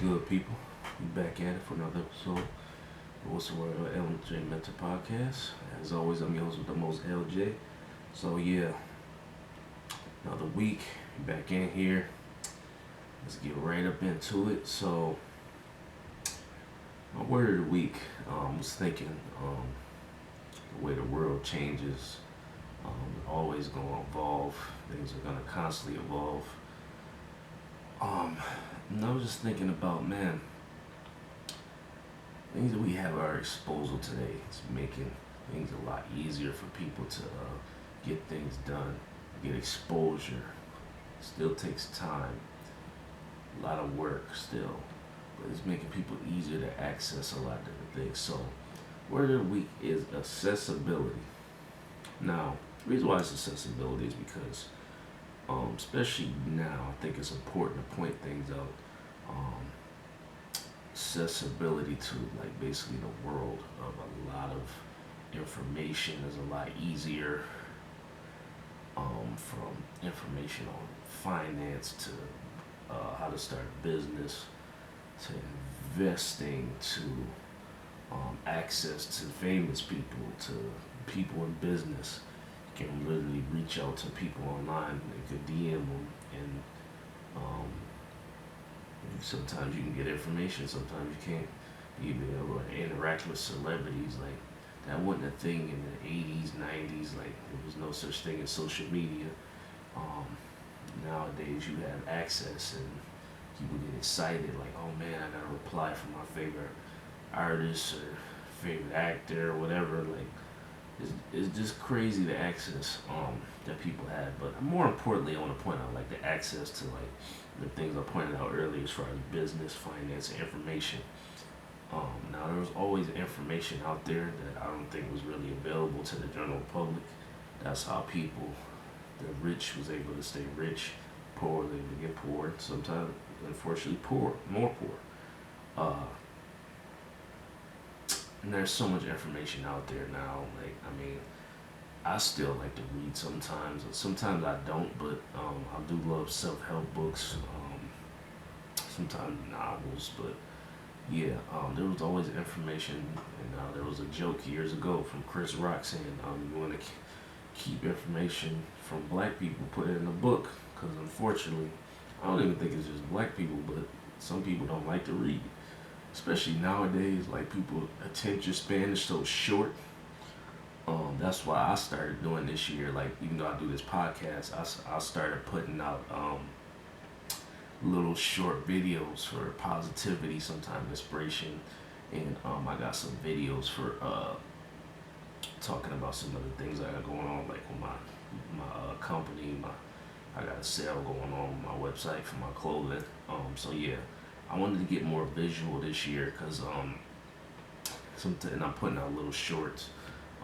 Good people? We back at it for another episode. What's the word? LJ Mentor Podcast. As always, I'm your host with the most LJ. So yeah, another week. Back in here. Let's get right up into it. So my word of the week. Was thinking the way the world changes. Always gonna evolve. Things are gonna constantly evolve. And I was just thinking about, man, things that we have at our disposal today. It's making things a lot easier for people to get things done, get exposure. Still takes time, a lot of work still, but it's making people easier to access a lot of different things. So, word of the week is accessibility. Now, the reason why it's accessibility is because especially now, I think it's important to point things out. Accessibility to like basically the world of a lot of information is a lot easier. From information on finance to how to start a business to investing to access to famous people to people in business. You can literally reach out to people online. You could DM them, and sometimes you can get information. Sometimes you can't. You be able to interact with celebrities. Like that wasn't a thing in the '80s, '90s. Like there was no such thing as social media. Nowadays you have access, and people get excited. Like, oh man, I got a reply from my favorite artist or favorite actor or whatever. Like. It's just crazy the access that people have, but more importantly, I want to point out like the access to like the things I pointed out earlier as far as business, finance, and information. Now there was always information out there that I don't think was really available to the general public. That's how people, the rich was able to stay rich, poor they would get poor. Sometimes, unfortunately, more poor. And there's so much information out there now. Like, I mean, I still like to read sometimes. Sometimes I don't, but I do love self-help books. Sometimes novels, but yeah, there was always information. And there was a joke years ago from Chris Rock saying, "You want to keep information from black people, put it in a book." Because unfortunately, I don't even think it's just black people, but some people don't like to read. Especially nowadays, like people attention span is so short. That's why I started doing this year. Like even though I do this podcast, I started putting out little short videos for positivity, sometimes inspiration, and I got some videos for talking about some of the things I got going on, like with my company. I got a sale going on my website for my clothing. So yeah. I wanted to get more visual this year because and I'm putting out little shorts.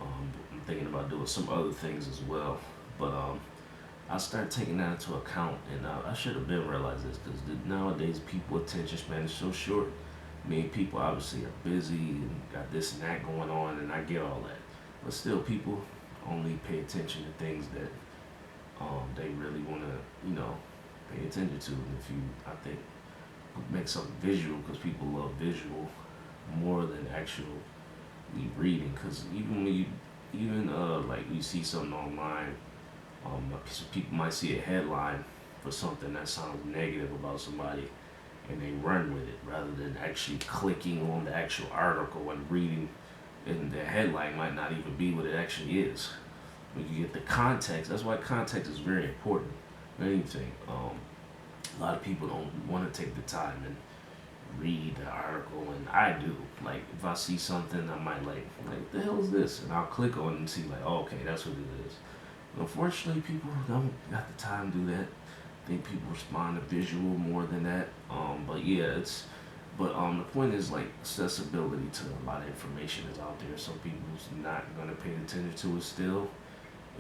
I'm thinking about doing some other things as well, but I started taking that into account, and I should have been realized this because nowadays people attention span is so short. I mean, people obviously are busy and got this and that going on, and I get all that, but still, people only pay attention to things that they really want to, pay attention to. And if you, I think. Make something visual because people love visual more than actually reading. Because even when like you see something online, people might see a headline for something that sounds negative about somebody, and they run with it rather than actually clicking on the actual article and reading. And the headline might not even be what it actually is. When you get the context, that's why context is very important. Anything. A lot of people don't want to take the time and read the article, and I do. Like, if I see something, I might like, the hell is this? And I'll click on it and see, like, oh, okay, that's what it is. But unfortunately, people don't got the time to do that. I think people respond to visual more than that. But yeah, the point is, like, accessibility to a lot of information is out there. Some people's not going to pay attention to it still,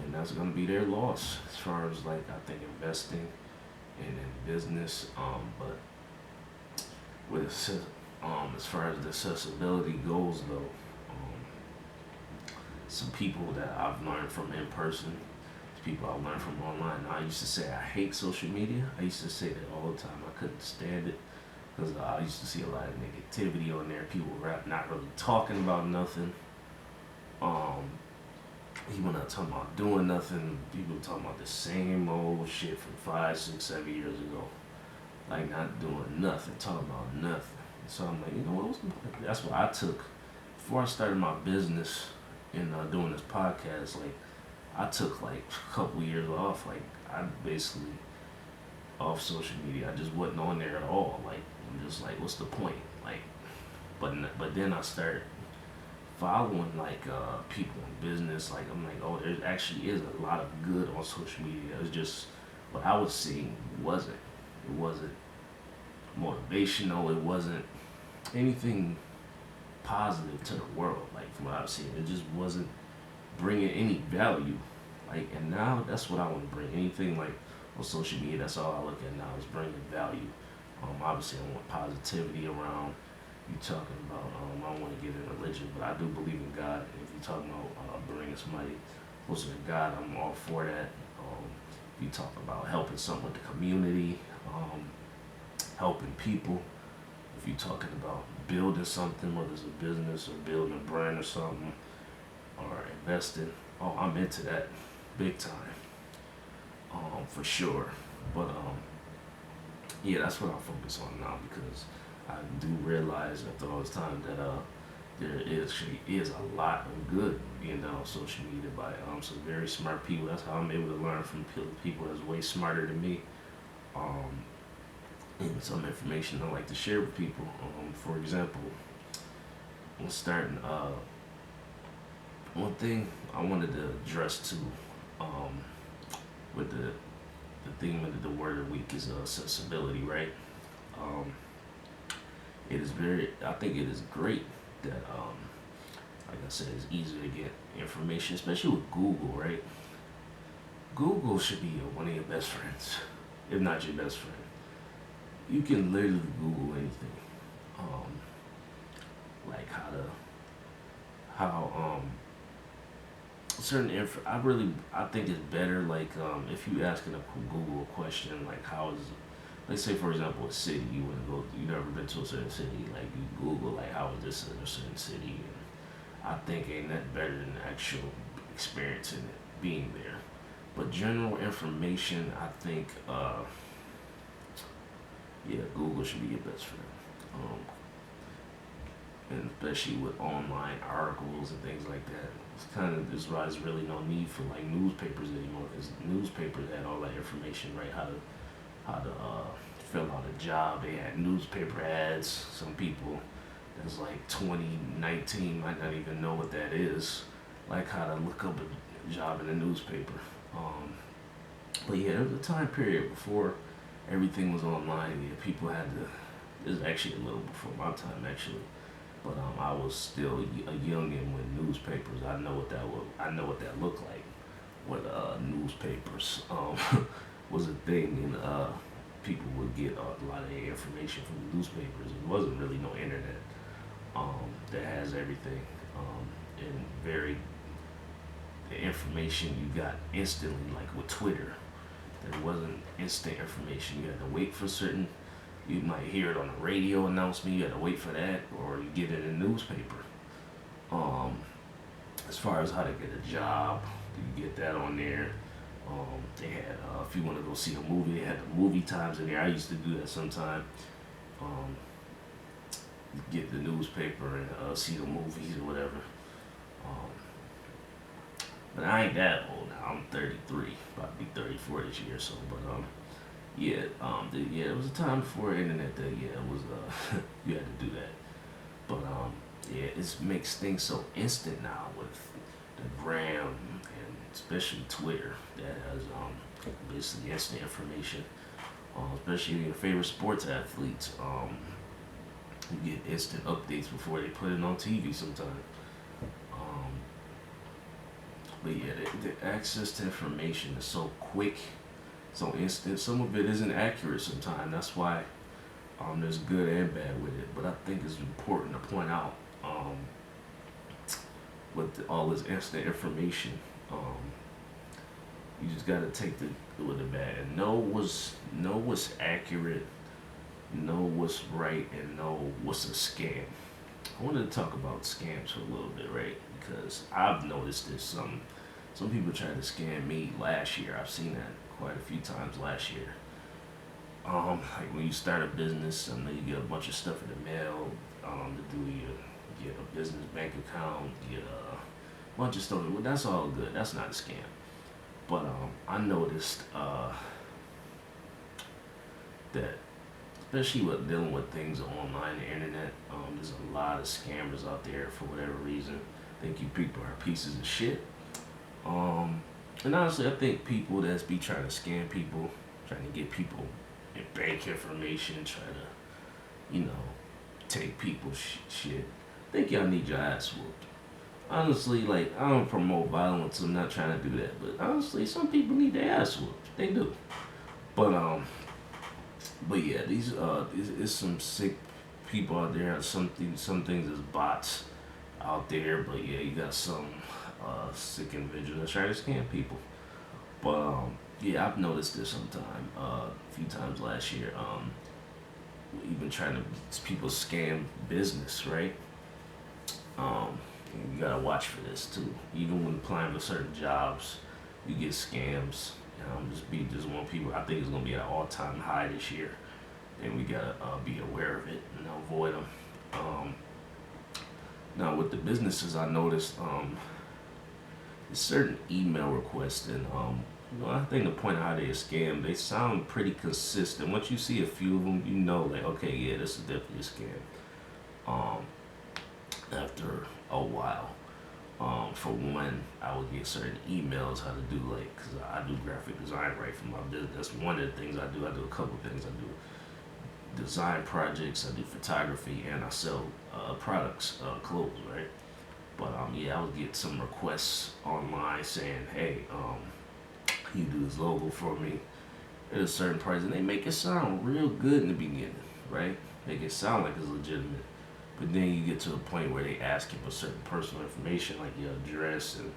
and that's going to be their loss as far as, like, I think investing and in business, but with as far as the accessibility goes, though, some people that I've learned from in person, people I've learned from online. Now, I used to say I hate social media. I used to say that all the time. I couldn't stand it. because I used to see a lot of negativity on there. People rap not really talking about nothing. Um, People not talking about doing nothing. People talking about the same old shit from 5, 6, 7 years ago. Like not doing nothing, talking about nothing. So I'm like, you know what? What's the point? That's what I took before I started my business and doing this podcast. Like I took like a couple years off. Like I basically off social media. I just wasn't on there at all. Like I'm just like, what's the point? Like, but then I started following like people in business. Like I'm like, oh, there actually is a lot of good on social media. It's just what I was seeing wasn't. It wasn't motivational. It wasn't anything positive to the world. Like from what I've seen, it just wasn't bringing any value. Like, and now that's what I want to bring. Anything like on social media, that's all I look at now is bringing value. Obviously, I want positivity around. You talking about, I don't want to get in religion, but I do believe in God. If you talking about bringing somebody closer to God, I'm all for that. If you talk about helping someone with the community, helping people, if you talking about building something, whether it's a business or building a brand or something, or investing, oh, I'm into that big time, for sure. But yeah, that's what I focus on now because I do realize after all this time that there actually is a lot of good being done on social media by some very smart people. That's how I'm able to learn from people that's way smarter than me. And some information I like to share with people. For example, when starting, one thing I wanted to address too, with the theme of the word of the week is accessibility, right? Um, it is very, I think it is great that, like I said, it's easier to get information, especially with Google, right? Google should be one of your best friends, if not your best friend. You can literally Google anything, like how certain I think it's better like if you asking a Google a question like how is, let's say for example a city, you never been to a certain city, like you Google like how is this in a certain city, and I think ain't that better than the actual experiencing it, being there. But general information, I think yeah, Google should be your best friend. Um, and especially with online articles and things like that. It's kind of, this why there's really no need for like newspapers anymore, because newspapers had all that information, right? How to fill out a job. They had newspaper ads. Some people that's like 2019 might not even know what that is, like how to look up a job in a newspaper. But yeah, there was a time period before everything was online. Yeah, people had to. This is actually a little before my time, actually. But I was still a youngin when newspapers. I know what that was. I know what that looked like. When newspapers was a thing, and people would get a lot of their information from the newspapers. It wasn't really no internet that has everything, and very the information you got instantly, like with Twitter. There wasn't instant information. You had to wait for certain. You might hear it on a radio announcement. You had to wait for that, or you get it in a newspaper. As far as how to get a job, you get that on there. They had if you want to go see a movie, they had the movie times in there. I used to do that sometime. Get the newspaper and see the movies or whatever. Um, but I ain't that old now. I'm 33, about to be 34 this year. So, but yeah, yeah, it was a time before internet that yeah, it was you had to do that. But yeah, it makes things so instant now with the gram and especially Twitter that has basically instant information. Especially your favorite sports athletes, you get instant updates before they put it on TV sometimes. But yeah, the access to information is so quick, so instant. Some of it isn't accurate sometimes. That's why there's good and bad with it. But I think it's important to point out with all this instant information, you just gotta take the with the bad and know what's accurate know what's right and know what's a scam. I wanted to talk about scams for a little bit, right? Because I've noticed this. Some people tried to scam me last year. I've seen that quite a few times last year. Like when you start a business, I know you get a bunch of stuff in the mail. To do your get a business bank account, get a bunch of stuff. Well, that's all good. That's not a scam. But I noticed that especially with dealing with things online, the internet, there's a lot of scammers out there for whatever reason. I think you people are pieces of shit. Um, and honestly, I think people that's be trying to scam people, trying to get people in bank information, try to, you know, take people's shit. I think y'all need your ass whooped. Honestly, like I don't promote violence. I'm not trying to do that, but honestly, some people need their ass whooped. They do. But but yeah, these is some sick people out there. Some things is bots out there, but yeah, you got some sick individuals that try to scam people. But yeah, I've noticed this sometime a few times last year. Even trying to people scam business, right? Um, you gotta watch for this too. Even when applying for certain jobs, you get scams. Just one people. I think it's gonna be at an all-time high this year, and we gotta be aware of it and avoid them. Um, Now with the businesses, I noticed there's certain email requests, and I think the point of how they are scam, they sound pretty consistent. Once you see a few of them, you know, like okay, yeah, this is definitely a scam. Um, After a while. For one, I would get certain emails how to do like, cause I do graphic design right for my business. That's one of the things I do. I do a couple of things. I do design projects. I do photography, and I sell products, clothes, right? But yeah, I would get some requests online saying, hey, can you do this logo for me at a certain price, and they make it sound real good in the beginning, right? Make it sound like it's legitimate. But then you get to a point where they ask you for certain personal information like your address and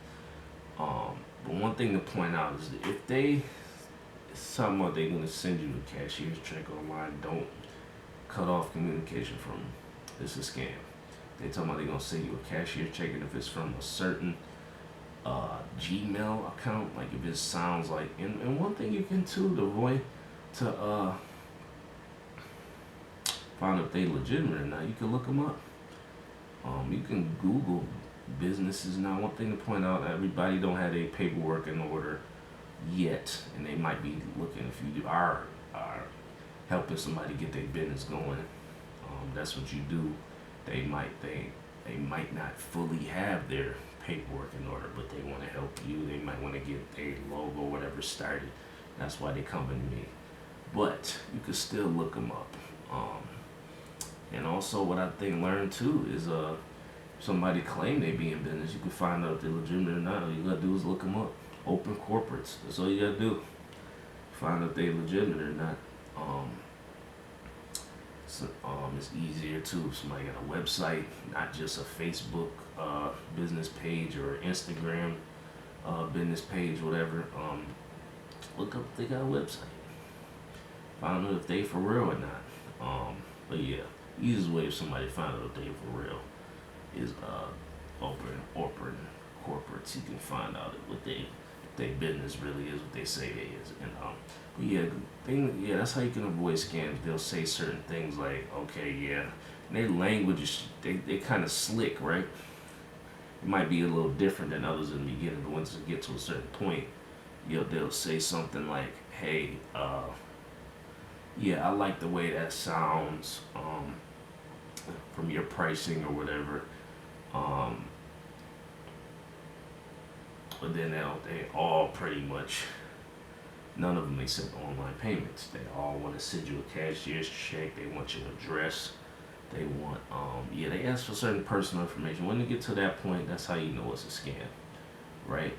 but one thing to point out is that if they somehow they're gonna send you a cashier's check online, don't cut off communication from them. It's a scam. They talking about they're gonna send you a cashier's check, and if it's from a certain Gmail account, like if it sounds like and one thing you can too to avoid to find if they legitimate or not, you can look them up. You can Google businesses now. One thing to point out: everybody don't have their paperwork in order yet, and they might be looking. If you are helping somebody get their business going, that's what you do. They might not fully have their paperwork in order, but they want to help you. They might want to get a logo, whatever, started. That's why they come to me. But you can still look them up. And also, what I think learn too is somebody claim they be in business, you can find out if they're legitimate or not. All you gotta do is look them up. Open corporates. That's all you gotta do. Find out if they're legitimate or not. Um, it's easier too. If somebody got a website, not just a Facebook business page or Instagram business page, whatever. Look up if they got a website. Find out if they for real or not. But yeah, easiest way if somebody find out if they for real is open corporates. You can find out what they business really is, what they say it is, and but yeah, that's how you can avoid scams. They'll say certain things like, okay, yeah, and their language is they kind of slick, right? It might be a little different than others in the beginning, but once it get to a certain point, they'll say something like, hey, yeah, I like the way that sounds from your pricing or whatever. Um, but then they all pretty much, none of them accept online payments. They all want to send you a cashier's check. They want your address. They want, they ask for certain personal information. When you get to that point, that's how you know it's a scam, right?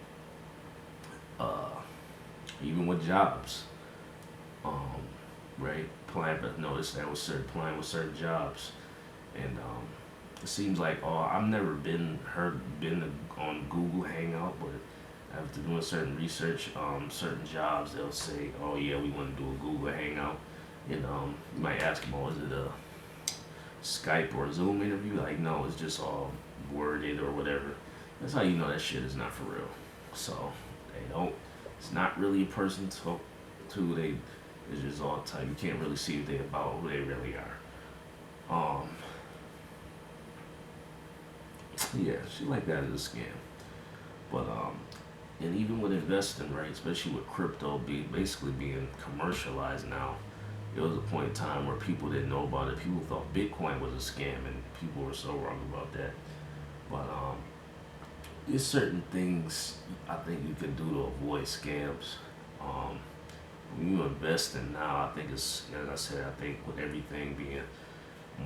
Uh, Even with jobs, right? Applying, but notice that was applying with certain jobs, and it seems like I've never been on Google Hangout, but after doing certain research, certain jobs they'll say, oh yeah, we want to do a Google Hangout, And you might ask them, oh, is it a Skype or a Zoom interview? Like, no, it's just all worded or whatever. That's how you know that shit is not for real. So they don't. It's not really a person to talk to. They it's just all type. You can't really see what they about, who they really are. Um, yeah, shit like that is a scam. But and even with investing, right, especially with crypto basically being commercialized now, there was a point in time where people didn't know about it. People thought Bitcoin was a scam, and people were so wrong about that. But there's certain things I think you can do to avoid scams. Um, when you invest in now, I think it's, as I said, I think with everything being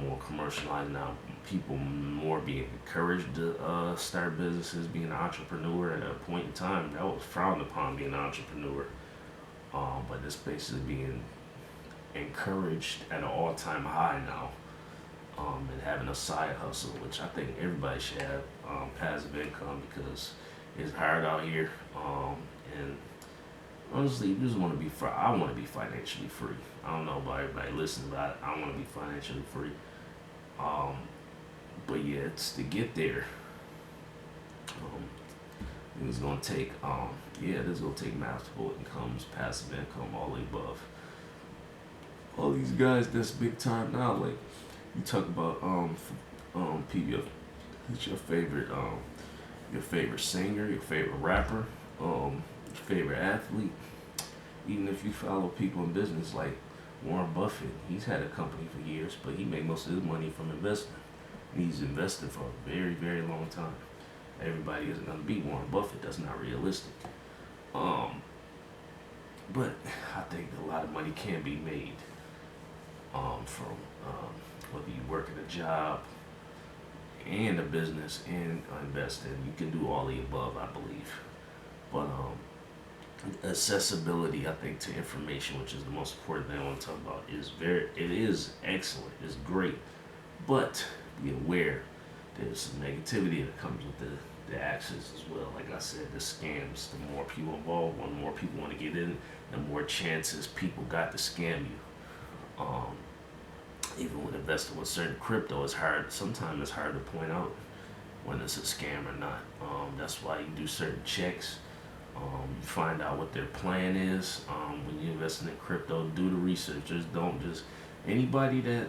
more commercialized now, people more being encouraged to start businesses, being an entrepreneur. At a point in time, that was frowned upon, being an entrepreneur. But it's basically being encouraged at an all-time high now, and having a side hustle, which I think everybody should have, passive income, because it's hard out here. And honestly, you just want to be I want to be financially free. I don't know about everybody listening, but I want to be financially free. Um, but yeah, it's to get there. Um, it's gonna take this is gonna take multiple incomes, passive income, all the above. All these guys that's big time now, like you talk about people, who's your favorite singer, your favorite rapper, your favorite athlete. Even if you follow people in business like Warren Buffett, he's had a company for years, but he made most of his money from investing. He's invested for a very, very long time. Everybody isn't going to be Warren Buffett. That's not realistic. Um, but I think a lot of money can be made from whether you work at a job and a business and investing. You can do all the above, I believe. But accessibility, I think, to information, which is the most important thing I want to talk about, it is excellent. It's great, but be aware there's some negativity that comes with the access as well. Like I said, the scams. The more people involved, the more people want to get in, the more chances people got to scam you. Um, Even with investing with certain crypto, it's hard. Sometimes it's hard to point out when it's a scam or not. That's why you do certain checks. You find out what their plan is. When you're investing in crypto, do the research. Just don't just anybody that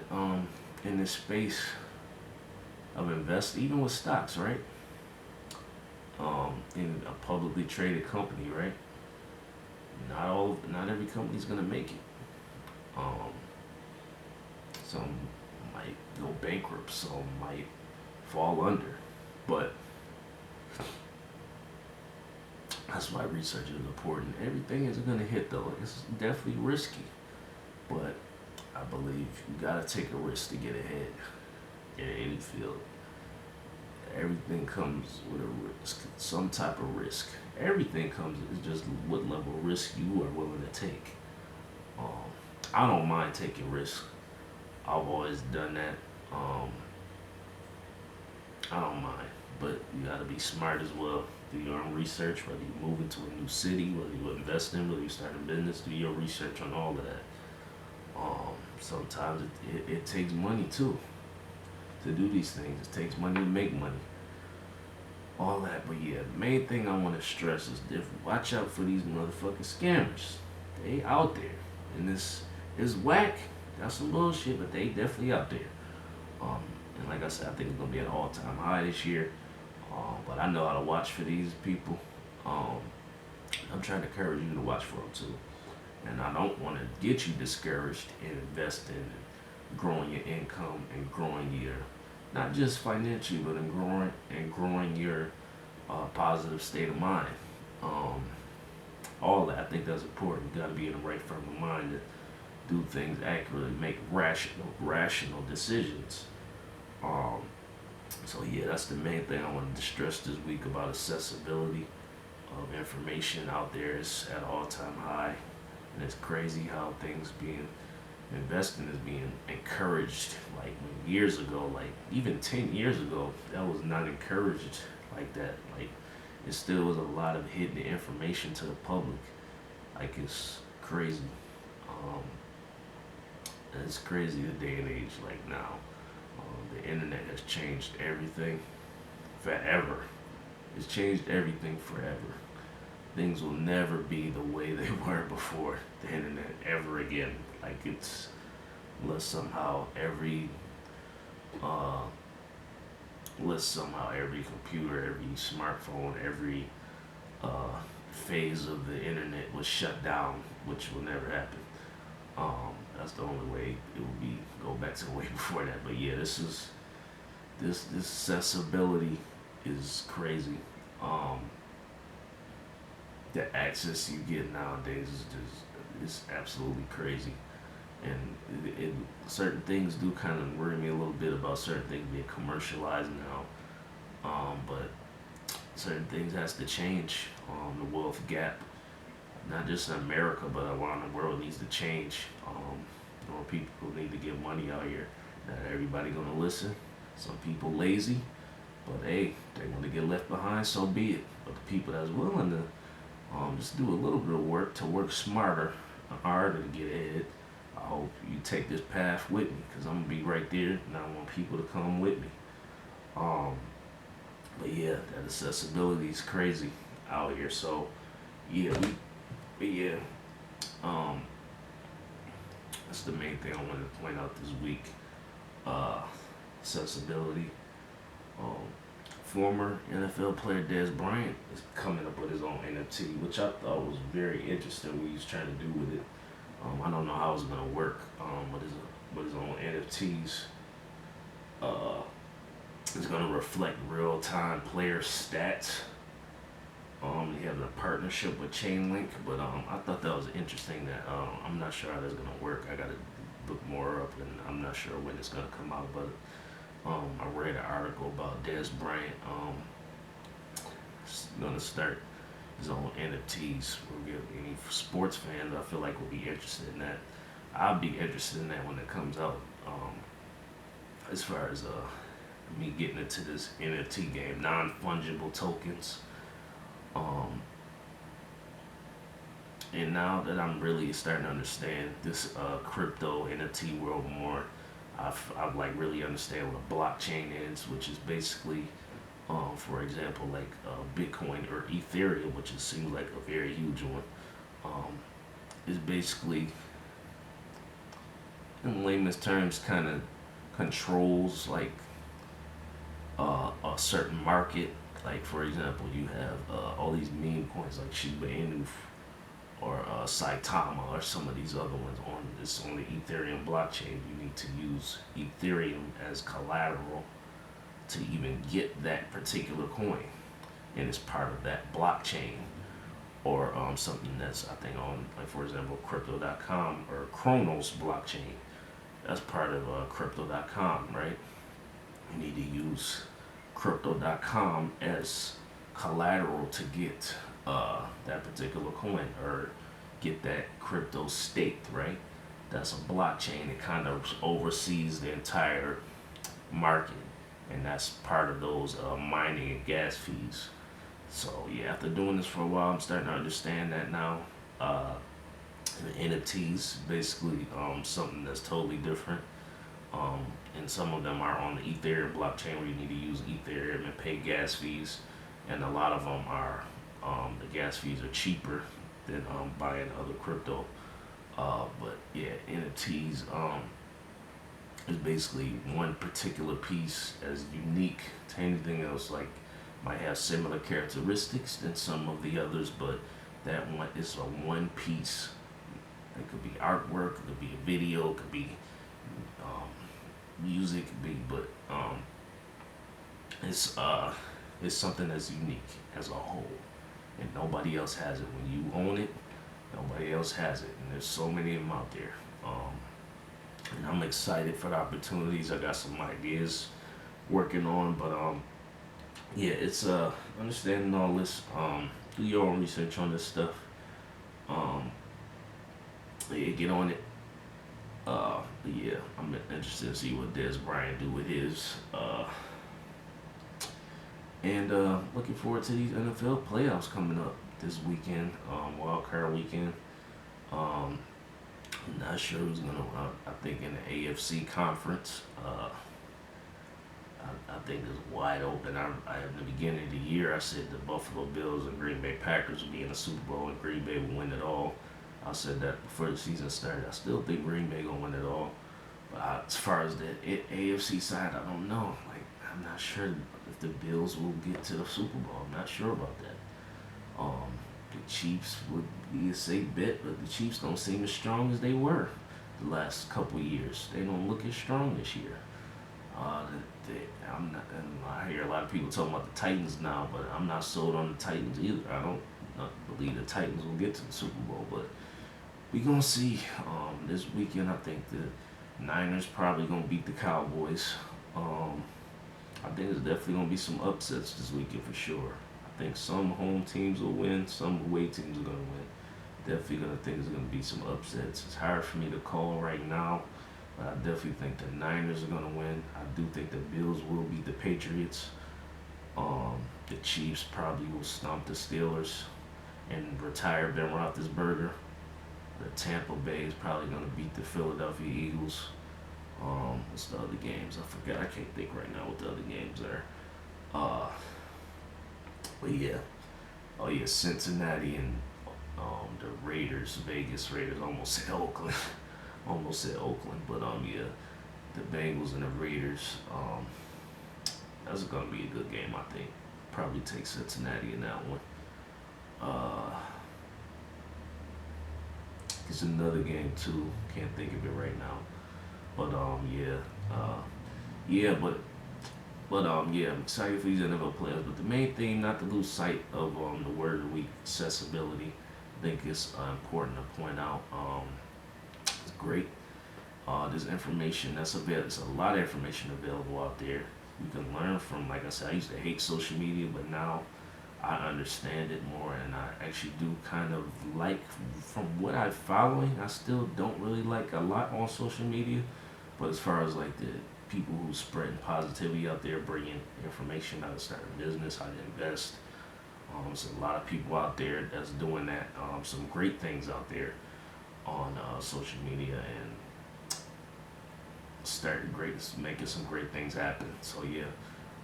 in this space of invest, even with stocks, right? In a publicly traded company, right? Not every company's gonna make it. Um, some might go bankrupt. Some might fall under, but that's why research is important. Everything isn't gonna hit though. It's definitely risky, but I believe you gotta take a risk to get ahead in any field. Everything comes with a risk, some type of risk. Everything comes, it's just what level of risk you are willing to take. Um, I don't mind taking risks. I've always done that. Um, I don't mind, but you gotta be smart as well. Do your own research, whether you move into a new city, whether you invest in, whether you start a business, do your research on all of that. Sometimes it takes money too to do these things. It takes money to make money. All that, but yeah, the main thing I want to stress is different. Watch out for these motherfucking scammers. They out there, and this is whack. That's some bullshit, but they definitely out there. Um, and like I said, I think it's gonna be an all-time high this year. But I know how to watch for these people. Um, I'm trying to encourage you to watch for them too. And I don't want to get you discouraged in investing and growing your income and growing your, not just financially, but in growing your positive state of mind. Um, all that, I think that's important. You got to be in the right frame of mind to do things accurately, make rational decisions. Um, so yeah, that's the main thing I wanted to stress this week about accessibility of information out there. Is at an all-time high, and it's crazy how things being investing is being encouraged. Like years ago, like even 10 years ago, that was not encouraged like that. Like it still was a lot of hidden information to the public. Like it's crazy. Um, And it's crazy the day and age like now. The internet has changed everything forever. It's changed everything forever. Things will never be the way they were before the internet ever again. Like it's unless somehow every uh, unless somehow every computer, every smartphone, every uh, phase of the internet was shut down, which will never happen. That's the only way it will be. Go back to way before that. But yeah, this accessibility is crazy. Um, the access you get nowadays is just it's absolutely crazy. And certain things do kind of worry me a little bit about certain things being commercialized now. But certain things has to change. The wealth gap, not just in America, but around the world, needs to change. More people need to get money out here. Not everybody gonna listen. Some people lazy, but hey, they want to get left behind, so be it. But the people that's willing to just do a little bit of work to work smarter, harder to get ahead. I hope you take this path with me, cause I'm gonna be right there, and I want people to come with me. Um, but yeah, that accessibility is crazy out here. So yeah, but yeah, um, that's the main thing I wanted to point out this week. Uh, accessibility. Um, Former NFL player Dez Bryant is coming up with his own NFT, which I thought was very interesting what he was trying to do with it. I don't know how it's gonna work, but his own NFTs uh, is gonna reflect real time player stats. He has a partnership with Chainlink, but I thought that was interesting. That I'm not sure how that's gonna work. I gotta look more up, and I'm not sure when it's gonna come out. But I read an article about Dez Bryant gonna start his own NFTs. We'll get any sports fans I feel like will be interested in that. I'll be interested in that when it comes out. As far as me getting into this NFT game, non fungible tokens. Um, and now that I'm really starting to understand this crypto NFT world more, I've like really understand what a blockchain is, which is basically, for example, like Bitcoin or Ethereum, which it seems like a very huge one, is basically, in layman's terms, kind of controls like a certain market. Like for example, you have all these meme coins like Shiba Inu or Saitama or some of these other ones on the Ethereum blockchain. You need to use Ethereum as collateral to even get that particular coin, and it's part of that blockchain. Or something that's I think on like for example Crypto.com or Chronos blockchain. That's part of Crypto.com, right? You need to use Crypto.com as collateral to get that particular coin or get that crypto staked, right? That's a blockchain. It kind of oversees the entire market, and that's part of those mining and gas fees. So yeah, after doing this for a while, I'm starting to understand that now. The NFTs basically something that's totally different. Um, and some of them are on the Ethereum blockchain where you need to use Ethereum and pay gas fees, and a lot of them are the gas fees are cheaper than buying other crypto. But yeah, NFTs is basically one particular piece as unique to anything else. Like might have similar characteristics than some of the others, but that one is a one piece. It could be artwork, it could be a video, it could be um, music, it could be, but it's something that's unique as a whole, and nobody else has it. When you own it, nobody else has it, and there's so many of them out there. And I'm excited for the opportunities. I got some ideas working on, but yeah, it's understanding all this. Do your own research on this stuff. Um, yeah, get on it. But yeah, I'm interested to see what Dez Bryant do with his. And looking forward to these NFL playoffs coming up this weekend, wild card weekend. Um, I'm not sure who's gonna. I think in the AFC conference, I think it's wide open. In the beginning of the year, I said the Buffalo Bills and Green Bay Packers would be in the Super Bowl and Green Bay would win it all. I said that before the season started. I still think Green Bay gonna win it all. But as far as the AFC side, I don't know. Like I'm not sure if the Bills will get to the Super Bowl. I'm not sure about that. The Chiefs would be a safe bet, but the Chiefs don't seem as strong as they were the last couple years. They don't look as strong this year. Uh, I'm not. And I hear a lot of people talking about the Titans now, but I'm not sold on the Titans either. I don't not believe the Titans will get to the Super Bowl, but we gonna see. This weekend, I think the Niners probably gonna beat the Cowboys. Um, I think there's definitely gonna be some upsets this weekend for sure. I think some home teams will win, some away teams are gonna win. Definitely gonna think there's gonna be some upsets. It's hard for me to call right now, but I definitely think the Niners are gonna win. I do think the Bills will beat the Patriots. The Chiefs probably will stomp the Steelers and retire Ben Roethlisberger. The Tampa Bay is probably gonna beat the Philadelphia Eagles. What's the other games? I forgot. I can't think right now what the other games are. Uh, but yeah, oh yeah, Cincinnati and the Raiders, Vegas Raiders. Almost said Oakland, almost said Oakland, but yeah, the Bengals and the Raiders. That's gonna be a good game, I think. Probably take Cincinnati in that one. Uh, it's another game too. Can't think of it right now. But yeah, yeah, yeah, I'm excited for these NFL players. But the main thing, not to lose sight of the word of the week, accessibility. I think it's important to point out. It's great. There's information that's available. There's a lot of information available out there. You can learn from. Like I said, I used to hate social media, but now I understand it more, and I actually do kind of like. From what I'm following, I still don't really like a lot on social media, but as far as like the people who spreading positivity out there, bringing information how to start a business, how to invest. There's a lot of people out there that's doing that. Some great things out there on social media and starting great, making some great things happen. So yeah,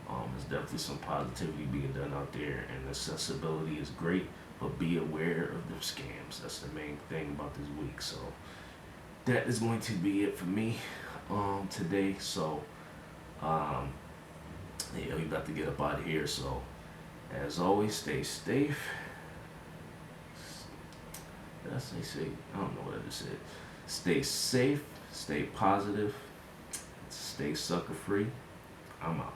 there's definitely some positivity being done out there, and accessibility is great, but be aware of the scams. That's the main thing about this week. So that is going to be it for me today. So yeah, we about to get up out of here. So as always, stay safe. Did I say safe? I don't know what I just said. Stay safe, stay positive, stay sucker free. I'm out.